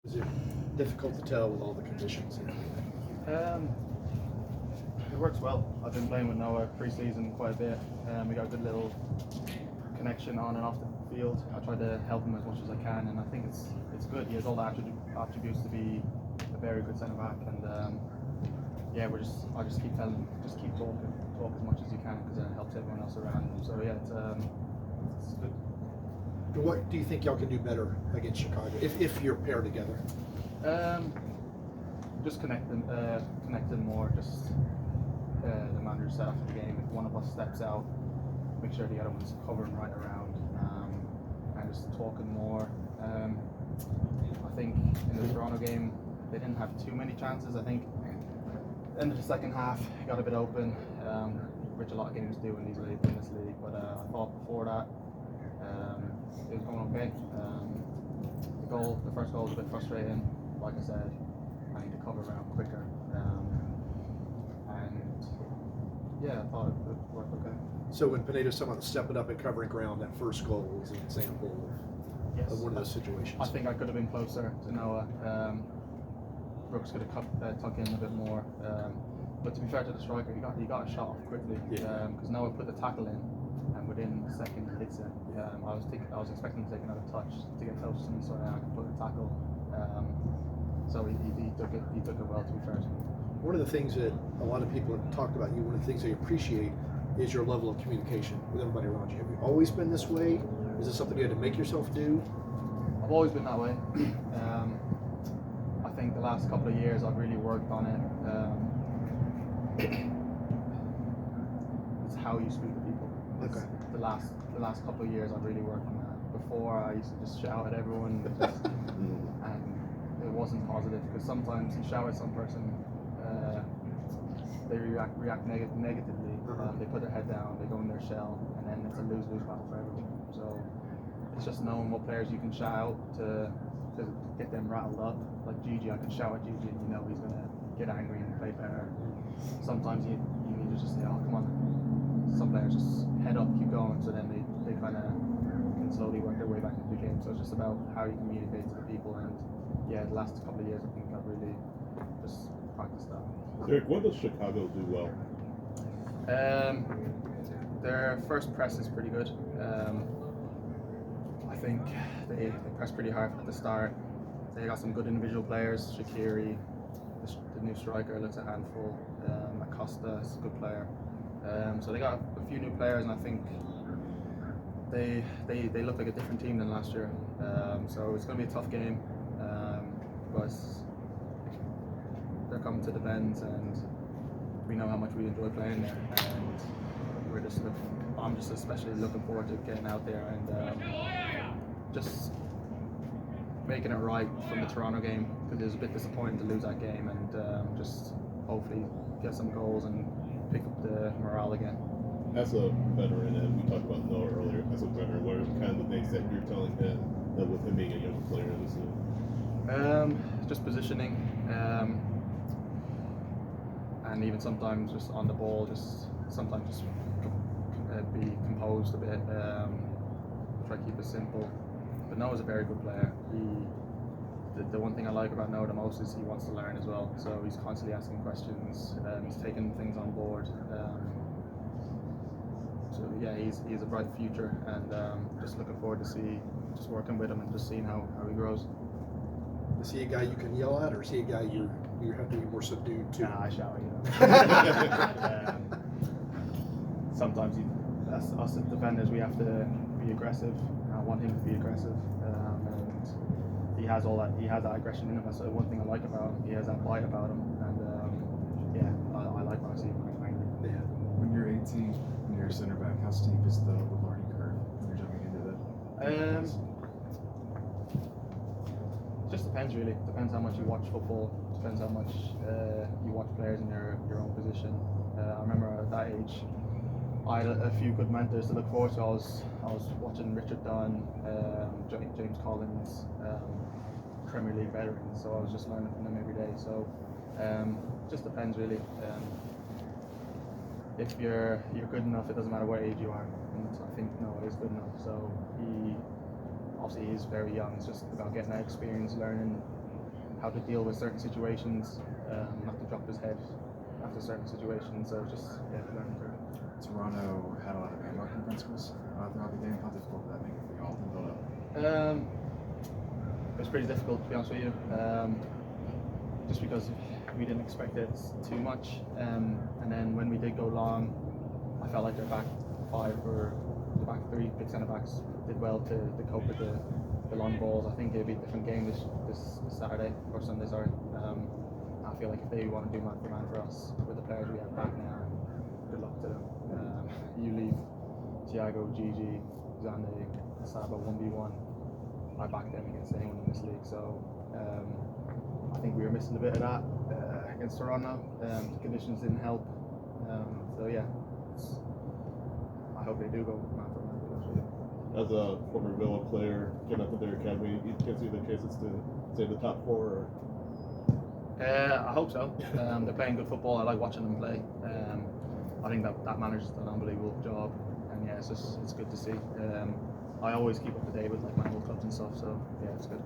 Is it difficult to tell with all the conditions? It works well. I've been playing with Noah pre-season quite a bit. We got a good little connection on and off the field. I try to help him as much as I can, and I think it's good. He has all the attributes to be a very good centre back, and I just keep telling him, just keep talking, talk as much as you can, because it helps everyone else around him. So yeah, it's good. What do you think y'all can do better against Chicago if you're paired together? Just connect them more. Just the manager said after the game, if one of us steps out, make sure the other one's covering right around, and just talking more. I think in the Toronto game, they didn't have too many chances. I think end of the second half got a bit open, which a lot of games do in this league. But I thought before that it was going okay. The first goal was a bit frustrating. Like I said, I need to cover around quicker. I thought it would work okay. So when Pineda's talking about stepping up and covering ground, that first goal is an example of one of those situations. I think I could have been closer to Noah. Brooks could have tucked in a bit more. But to be fair to the striker, he got a shot off quickly because Noah put the tackle in, and within a second he hits it. I was expecting to take another touch to get close to me so that I could put a tackle. So he took it well, to be fair to him. One of the things that a lot of people have talked about you, one of the things they appreciate is your level of communication with everybody around you. Have you always been this way? Is this something you had to make yourself do? I've always been that way. I think the last couple of years I've really worked on it. It's how you speak to people. Okay. The last couple of years I've really worked on that. Before I used to just shout at everyone, and it wasn't positive because sometimes you shout at some person, they react negatively. They put their head down, they go in their shell, and then it's a lose-lose battle for everyone. So it's just knowing what players you can shout to get them rattled up. Like Gigi, I can shout at Gigi and you know he's gonna get angry and play better. Sometimes you need to just say, oh come on. Some players just head up, keep going, so then they kind of can slowly work their way back into the game. So it's just about how you communicate to the people, and the last couple of years I think I've really just practiced that. Derek, what does Chicago do well? Their first press is pretty good. I think they press pretty hard at the start. They got some good individual players. Shaqiri, the new striker, looks a handful. Acosta is a good player. So they got a few new players, and I think they look like a different team than last year. So it's going to be a tough game, but they're coming to the Bends, and we know how much we enjoy playing there, and I'm just especially looking forward to getting out there and just making it right from the Toronto game, because it was a bit disappointing to lose that game, and just hopefully get some goals and pick up the morale again. As a veteran, and we talked about Noah earlier, as a veteran, what are kind of the things that you're telling him with him being a young player in this league? Just positioning, and even sometimes just on the ball, sometimes be composed a bit, try to keep it simple. But Noah's a very good player. The one thing I like about Noah the most is he wants to learn as well. So he's constantly asking questions. He's taking things on board. So yeah, he's a bright future, and just looking forward to just working with him and just seeing how he grows. Is he a guy you can yell at, or is he a guy you have to be more subdued to? Nah, I shout, sometimes us as defenders, we have to be aggressive. I want him to be aggressive, and he has that aggression in him. That's one thing I like about him. He has that bite about him, and I like when I see him angry. Yeah. When you're 18 and you're a center back, how steep is the learning curve when you're jumping into that? Just depends really. Depends how much you watch football. Depends how much you watch players in your own position. I remember at that age, I had a few good mentors to look forward to. I was watching Richard Dunn, James Collins, Premier League veterans. So I was just learning from them every day. So just depends really. If you're good enough, it doesn't matter what age you are. And I think Noah is good enough. So he obviously is very young. It's just about getting that experience, learning how to deal with certain situations, not to drop his head after certain situations. So just learning through it. Toronto had a lot of man marking principles throughout the game. How difficult did that make it for y'all to build up? It was pretty difficult, to be honest with you, just because we didn't expect it too much. And then when we did go long, I felt like their back five or the back three big centre backs did well to cope with the long balls. I think it'd be a different game this Saturday or Sunday. Sorry. I feel like if they want to do man for man for us with the players we have back now, good luck to them. You leave Thiago, Gigi, Xande, Saba 1v1. I back them against anyone in this league. So I think we were missing a bit of that against Toronto. The conditions didn't help. So yeah, I hope they do go man for man. As a former Villa player, getting up to their academy, you can see the chances to stay in the top four? Or? I hope so. They're playing good football. I like watching them play. I think that manager's done an unbelievable job, and yeah, it's good to see. I always keep up to date with like my old clubs and stuff, so yeah, it's good.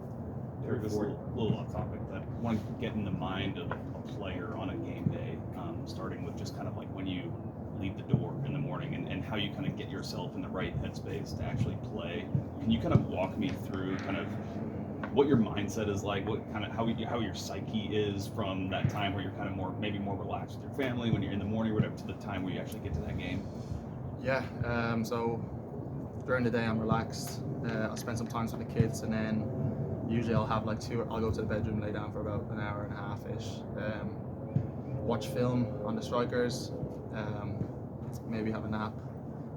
Derek, a little off topic, but I want to get in the mind of a player on a game day, starting with just kind of like when you leave the door in the morning and how you kind of get yourself in the right headspace to actually play. Can you kind of walk me through kind of what your mindset is like, what kind of how your psyche is from that time where you're kind of more relaxed with your family when you're in the morning or whatever to the time where you actually get to that game? Yeah, so during the day I'm relaxed. I'll spend some time with the kids, and then usually I'll have I'll go to the bedroom, lay down for about an hour and a half ish, watch film on the strikers, maybe have a nap,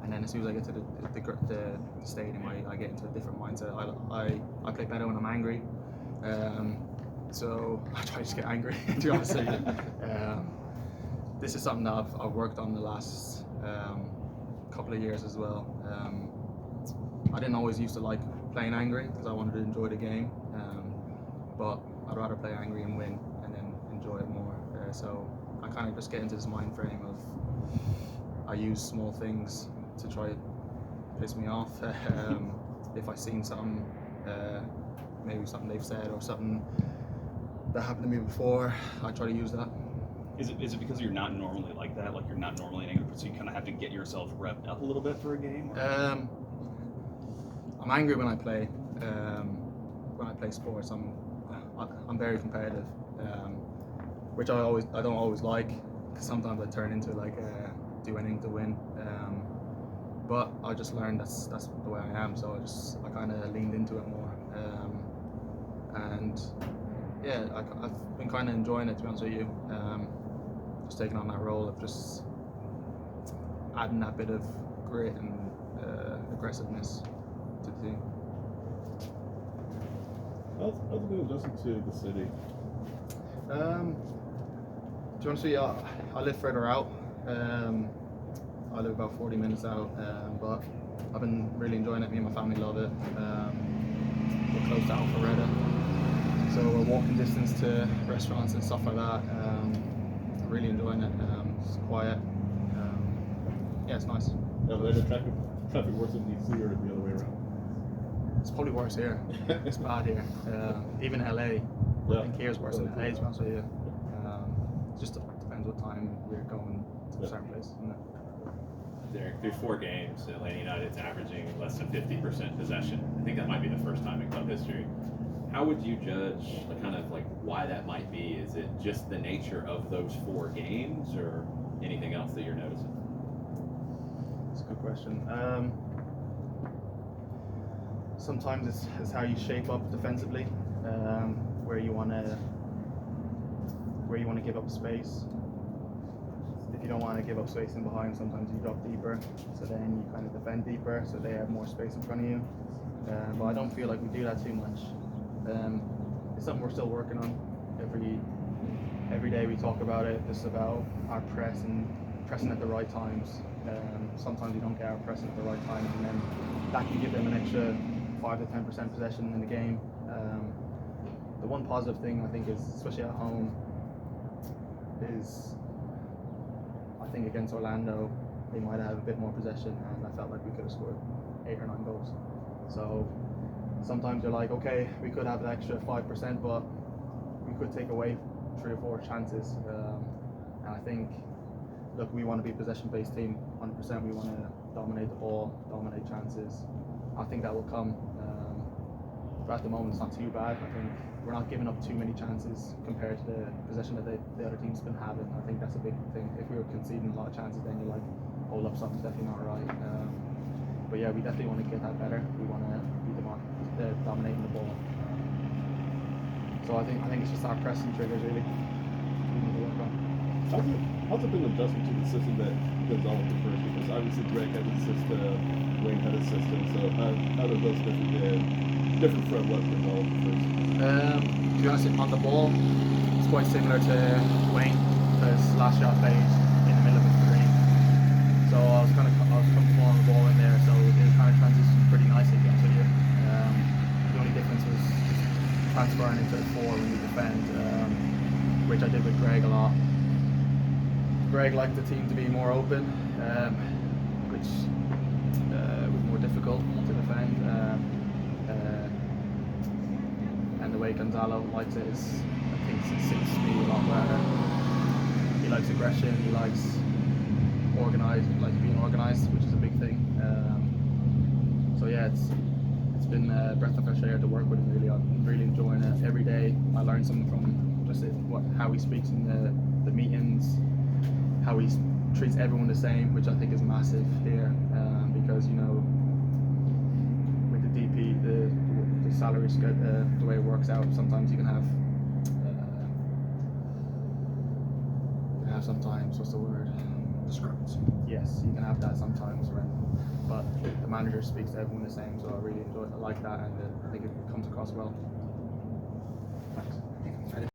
and then as soon as I get to the stadium, I get into a different mindset. I play better when I'm angry, so I try to just get angry, to be honest with you. This is something that I've worked on the last couple of years as well. I didn't always used to like playing angry because I wanted to enjoy the game, but I'd rather play angry and win and then enjoy it more. So I kind of just get into this mind frame of I use small things to try to piss me off. If I've seen something, maybe something they've said or something that happened to me before, I try to use that. Is it because you're not normally like that? Like you're not normally an angry person, so you kind of have to get yourself revved up a little bit for a game? I'm angry when I play. When I play sports, I'm very competitive, which I don't always like. Cause sometimes I turn into do anything to win. But I just learned that's the way I am. So I kind of leaned into it more. And yeah, I've been kind of enjoying it, to be honest with you. Just taking on that role of just adding that bit of grit and aggressiveness to the team. How's it been adjusting to the city? To be honest with you, I live further out. I live about 40 minutes out, but I've been really enjoying it. Me and my family love it. We're close to Alpharetta, so we're walking distance to restaurants and stuff like that. I'm really enjoying it. It's quiet. Yeah, it's nice. Are the traffic worse in DC or the other way around? It's probably worse here. It's bad here. Even LA, I think here's worse than LA, to be honest with you. It just depends what time we're going to a certain place, isn't it? Derek, through 4 games, Atlanta United's averaging less than 50% possession. I think that might be the first time in club history. How would you judge why that might be? Is it just the nature of those 4 games or anything else that you're noticing? That's a good question. Sometimes it's how you shape up defensively, where you want to give up space. If you don't want to give up space in behind, sometimes you drop deeper, so then you kind of defend deeper, so they have more space in front of you. But I don't feel like we do that too much. It's something we're still working on. Every day we talk about it, just about our press and pressing at the right times. Sometimes we don't get our pressing at the right times, and then that can give them an extra 5 to 10% possession in the game. The one positive thing I think is, especially at home, is I think against Orlando they might have a bit more possession, and I felt like we could have scored 8 or 9 goals. So sometimes you're like, okay, we could have an extra 5%, but we could take away 3 or 4 chances. And I think, look, we want to be a possession-based team, 100%. We want to dominate the ball, dominate chances. I think that will come. But at the moment, it's not too bad. I think we're not giving up too many chances compared to the possession that the other team's been having. I think that's a big thing. If we were conceding a lot of chances, then you're like, hold up, something's definitely not right. But yeah, we definitely want to get that better. We want to be dominating the ball. So I think it's just our pressing triggers really. We need to work on. How's it been adjusting to the system that Gonzalo prefers? Because obviously Greg had his system, Wayne had his system. So how do those different from what Gonzalo prefers? To be honest, on the ball, it's quite similar to Wayne because last year I played in the middle of a 3. So I was comfortable on the ball in there. So it kind of transitioned pretty nicely, to be honest with you. The only difference was transferring into the 4 when we defend, which I did with Greg a lot. Greg liked the team to be more open, which was more difficult to defend. And the way Gonzalo likes it is, I think it suits me a lot better. He likes aggression, he likes being organised, which is a big thing. So yeah, it's been a breath of fresh air to work with him. Really, I'm really enjoying it. Every day I learn something from him. Just how he speaks in the meetings, how he treats everyone the same, which I think is massive here. Because with the DP, the salary the way it works out, sometimes you can have sometimes, what's the word? Discrepancy. Yes, you can have that sometimes, but the manager speaks to everyone the same, so I really like that, and I think it comes across well.